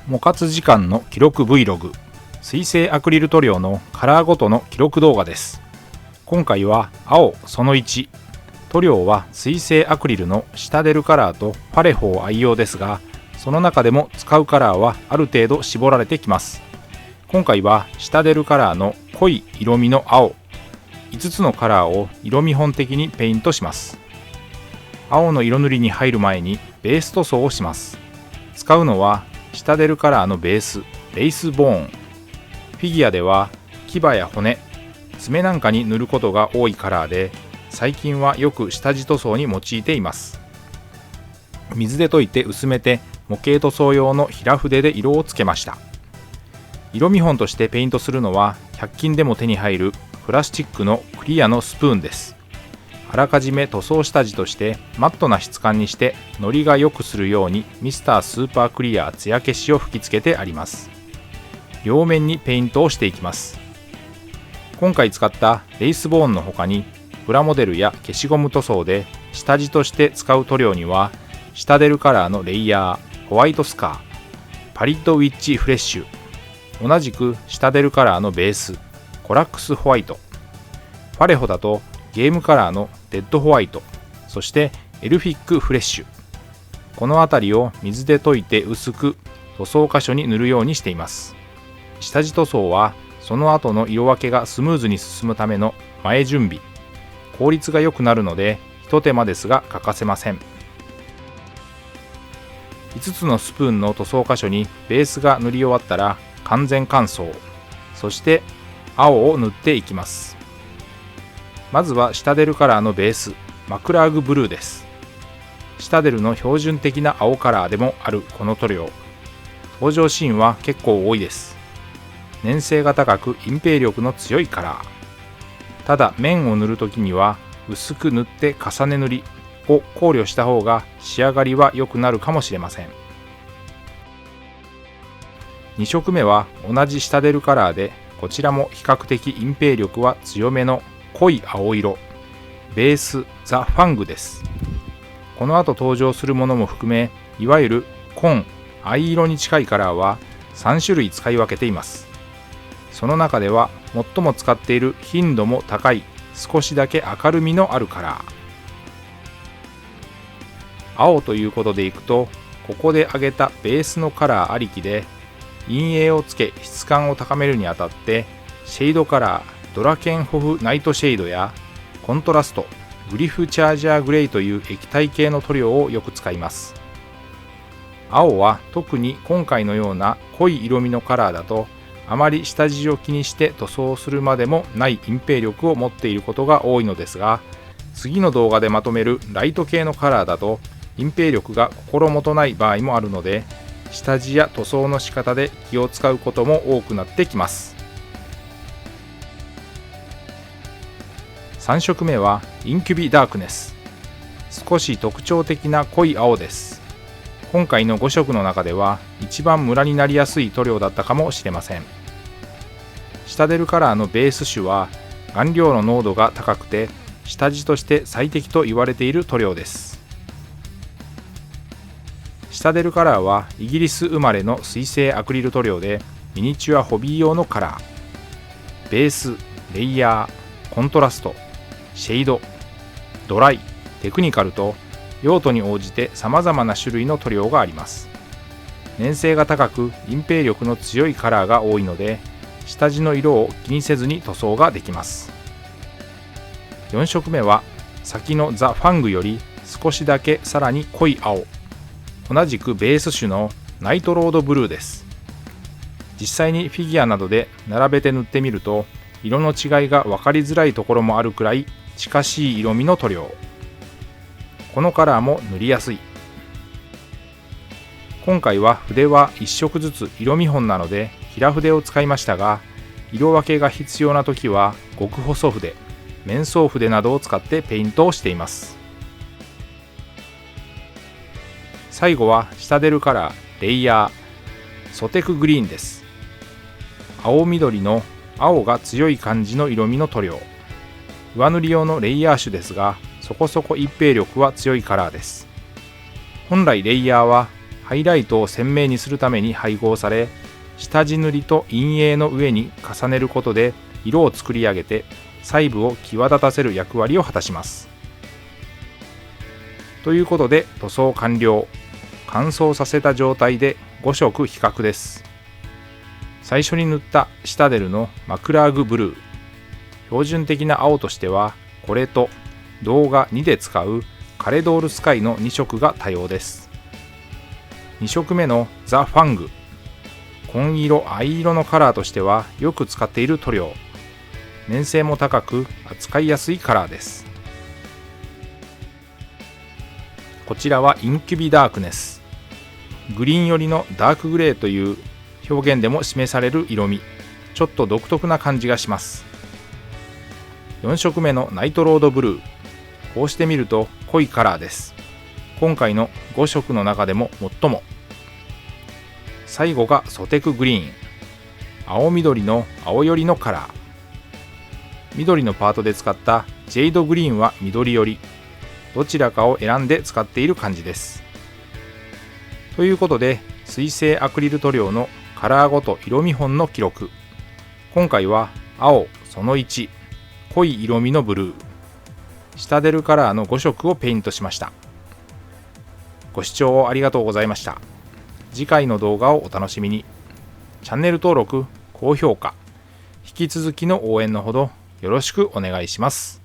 モ活時間の記録 Vlog、 水性アクリル塗料のカラーごとの記録動画です。今回は青その1、塗料は水性アクリルのシタデルカラーとパレホを愛用ですが、その中でも使うカラーはある程度絞られてきます。今回はシタデルカラーの濃い色味の青5つのカラーを色見本的にペイントします。青の色塗りに入る前にベース塗装をします。使うのはシタデルカラーのベースレイスボーン。フィギュアでは牙や骨、爪なんかに塗ることが多いカラーで、最近はよく下地塗装に用いています。水で溶いて薄めて模型塗装用の平筆で色をつけました。色見本としてペイントするのは100均でも手に入るプラスチックのクリアのスプーンです。あらかじめ塗装下地としてマットな質感にしてのりが良くするようにミスタースーパークリア艶消しを吹き付けてあります。両面にペイントをしていきます。今回使ったレイスボーンの他にプラモデルや消しゴム塗装で下地として使う塗料にはシタデルカラーのレイヤー、ホワイトスカー、パリッドウィッチフレッシュ、同じくシタデルカラーのベースコラックスホワイト、パレホだとゲームカラーのデッドホワイト、そしてエルフィックフレッシュ、この辺りを水で溶いて薄く塗装箇所に塗るようにしています。下地塗装はその後の色分けがスムーズに進むための前準備、効率が良くなるので一手間ですが欠かせません。5つのスプーンの塗装箇所にベースが塗り終わったら完全乾燥、そして青を塗っていきます。まずはシタデルカラーのベースマクラーグブルーです。シタデルの標準的な青カラーでもあるこの塗料、登場シーンは結構多いです。粘性が高く隠蔽力の強いカラー。ただ面を塗るときには薄く塗って重ね塗りを考慮した方が仕上がりは良くなるかもしれません。2色目は同じシタデルカラーで、こちらも比較的隠蔽力は強めの濃い青色ベースザ・ファングです。この後登場するものも含め、いわゆる紺、藍色に近いカラーは3種類使い分けています。その中では最も使っている頻度も高い少しだけ明るみのあるカラー。青ということでいくと、ここで挙げたベースのカラーありきで陰影をつけ質感を高めるにあたって、シェードカラードラケンホフナイトシェードやコントラストグリフチャージャーグレイという液体系の塗料をよく使います。青は特に今回のような濃い色味のカラーだと、あまり下地を気にして塗装するまでもない隠蔽力を持っていることが多いのですが、次の動画でまとめるライト系のカラーだと隠蔽力が心もとない場合もあるので、下地や塗装の仕方で気を使うことも多くなってきます。3色目はインキュビダークネス。少し特徴的な濃い青です。今回の5色の中では一番ムラになりやすい塗料だったかもしれません。シタデルカラーのベース種は顔料の濃度が高くて下地として最適と言われている塗料です。シタデルカラーはイギリス生まれの水性アクリル塗料で、ミニチュアホビー用のカラー。ベース、レイヤー、コントラスト、シェード、ドライ、テクニカルと用途に応じて様々な種類の塗料があります。粘性が高く隠蔽力の強いカラーが多いので、下地の色を気にせずに塗装ができます。4色目は先のザ・ファングより少しだけさらに濃い青、同じくベース種のナイトロードブルーです。実際にフィギュアなどで並べて塗ってみると、色の違いが分かりづらいところもあるくらい近しい色味の塗料。このカラーも塗りやすい。今回は筆は1色ずつ色見本なので平筆を使いましたが、色分けが必要な時は極細筆、面相筆などを使ってペイントをしています。最後はシタデルカラーレイヤーソテクグリーンです。青緑の青が強い感じの色味の塗料。上塗り用のレイヤー種ですが、そこそこ一平力は強いカラーです。本来レイヤーはハイライトを鮮明にするために配合され、下地塗りと陰影の上に重ねることで色を作り上げて細部を際立たせる役割を果たします。ということで塗装完了。乾燥させた状態で5色比較です。最初に塗ったシタデルのマクラーグブルー。標準的な青としてはこれと動画2で使うカレドールスカイの2色が多様です。2色目のザ・ファング。紺色、藍色のカラーとしてはよく使っている塗料。粘性も高く扱いやすいカラーです。こちらはインキュビダークネス。グリーン寄りのダークグレーという表現でも示される色味。ちょっと独特な感じがします。4色目のナイトロードブルー。こうして見ると濃いカラーです。今回の5色の中でも最も。最後がソテクグリーン。青緑の青寄りのカラー。緑のパートで使ったジェイドグリーンは緑寄り。どちらかを選んで使っている感じです。ということで、水性アクリル塗料のカラーごと色見本の記録。今回は青その1、濃い色味のブルー、シタデルカラーの5色をペイントしました。ご視聴ありがとうございました。次回の動画をお楽しみに。チャンネル登録、高評価、引き続きの応援のほどよろしくお願いします。